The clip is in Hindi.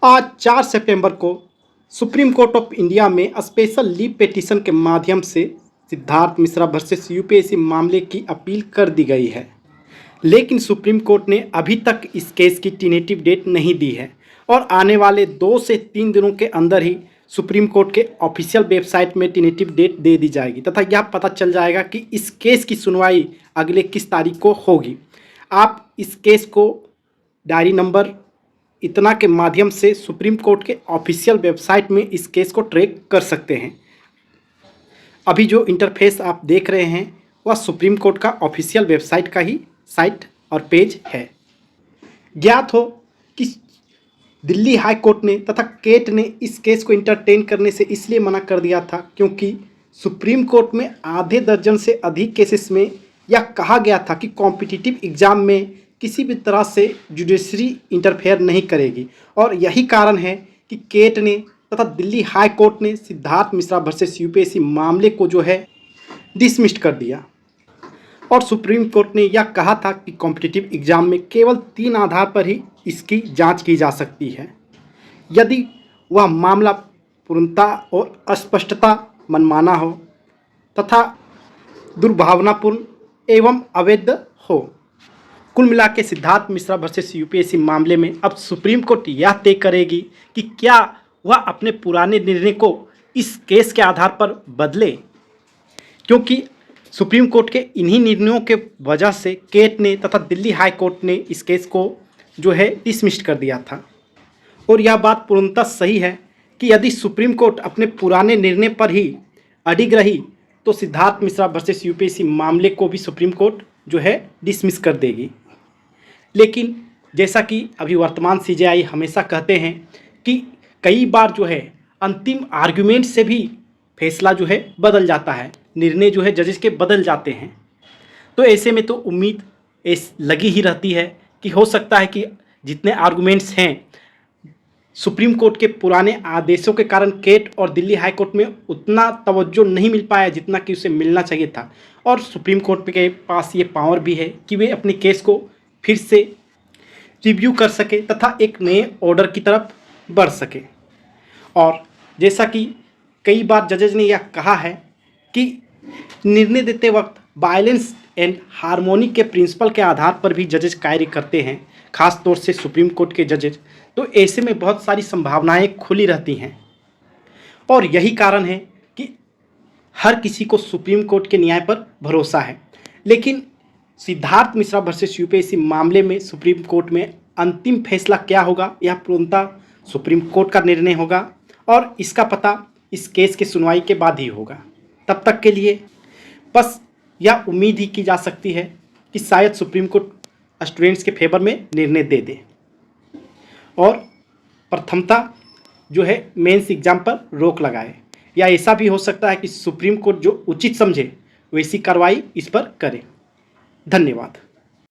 आज 4 सितंबर को सुप्रीम कोर्ट ऑफ इंडिया में स्पेशल लीव पिटीशन के माध्यम से सिद्धार्थ मिश्रा वर्सेस यूपीएससी मामले की अपील कर दी गई है। लेकिन सुप्रीम कोर्ट ने अभी तक इस केस की टेंटेटिव डेट नहीं दी है और आने वाले 2 से 3 दिनों के अंदर ही सुप्रीम कोर्ट के ऑफिशियल वेबसाइट में टेंटेटिव डेट दे दी जाएगी तथा यह पता चल जाएगा कि इस केस की सुनवाई अगले किस तारीख को होगी। आप इस केस को डायरी नंबर इतना के माध्यम से सुप्रीम कोर्ट के ऑफिशियल वेबसाइट में इस केस को ट्रैक कर सकते हैं। अभी जो इंटरफेस आप देख रहे हैं वह सुप्रीम कोर्ट का ऑफिशियल वेबसाइट का ही साइट और पेज है। ज्ञात हो कि दिल्ली हाई कोर्ट ने तथा केट ने इस केस को इंटरटेन करने से इसलिए मना कर दिया था क्योंकि सुप्रीम कोर्ट में आधे दर्जन से अधिक केसेस में यह कहा गया था कि कॉम्पिटिटिव एग्ज़ाम में किसी भी तरह से जुडिशरी इंटरफेयर नहीं करेगी और यही कारण है कि केट ने तथा दिल्ली हाई कोर्ट ने सिद्धार्थ मिश्रा वर्सेस यूपीएससी मामले को जो है डिसमिस्ड कर दिया। और सुप्रीम कोर्ट ने यह कहा था कि कॉम्पिटिटिव एग्ज़ाम में केवल 3 आधार पर ही इसकी जांच की जा सकती है। यदि वह मामला पूर्णता और अस्पष्टता मनमाना हो तथा दुर्भावनापूर्ण एवं अवैध हो। कुल मिला के सिद्धार्थ मिश्रा वर्सेस यूपीएससी मामले में अब सुप्रीम कोर्ट यह तय करेगी कि क्या वह अपने पुराने निर्णय को इस केस के आधार पर बदले, क्योंकि सुप्रीम कोर्ट के इन्हीं निर्णयों के वजह से केट ने तथा दिल्ली हाई कोर्ट ने इस केस को जो है डिसमिस कर दिया था। और यह बात पूर्णतः सही है कि यदि सुप्रीम कोर्ट अपने पुराने निर्णय पर ही अडिग रही तो सिद्धार्थ मिश्रा वर्सेस यूपीएससी मामले को भी सुप्रीम कोर्ट जो है डिसमिस कर देगी। लेकिन जैसा कि अभी वर्तमान सीजेआई हमेशा कहते हैं कि कई बार जो है अंतिम आर्गुमेंट से भी फैसला जो है बदल जाता है, निर्णय जो है जजेस के बदल जाते हैं। तो ऐसे में तो उम्मीद लगी ही रहती है कि हो सकता है कि जितने आर्गुमेंट्स हैं सुप्रीम कोर्ट के पुराने आदेशों के कारण केट और दिल्ली हाई कोर्ट में उतना तवज्जो नहीं मिल पाया जितना कि उसे मिलना चाहिए था। और सुप्रीम कोर्ट के पास ये पावर भी है कि वे अपने केस को फिर से रिव्यू कर सके तथा एक नए ऑर्डर की तरफ बढ़ सके। और जैसा कि कई बार जजेज ने यह कहा है कि निर्णय देते वक्त बैलेंस एंड हार्मोनी के प्रिंसिपल के आधार पर भी जजेज कार्य करते हैं, खास तौर से सुप्रीम कोर्ट के जजेज। तो ऐसे में बहुत सारी संभावनाएं खुली रहती हैं और यही कारण है कि हर किसी को सुप्रीम कोर्ट के न्याय पर भरोसा है। लेकिन सिद्धार्थ मिश्रा वर्सेस यूपीएससी मामले में सुप्रीम कोर्ट में अंतिम फैसला क्या होगा यह पूर्णतः सुप्रीम कोर्ट का निर्णय होगा और इसका पता इस केस की सुनवाई के बाद ही होगा। तब तक के लिए बस यह उम्मीद ही की जा सकती है कि शायद सुप्रीम कोर्ट स्टूडेंट्स के फेवर में निर्णय दे दे और प्रथमता जो है मेंस एग्जाम पर रोक लगाए, या ऐसा भी हो सकता है कि सुप्रीम कोर्ट जो उचित समझे वैसी कार्रवाई इस पर करे। धन्यवाद।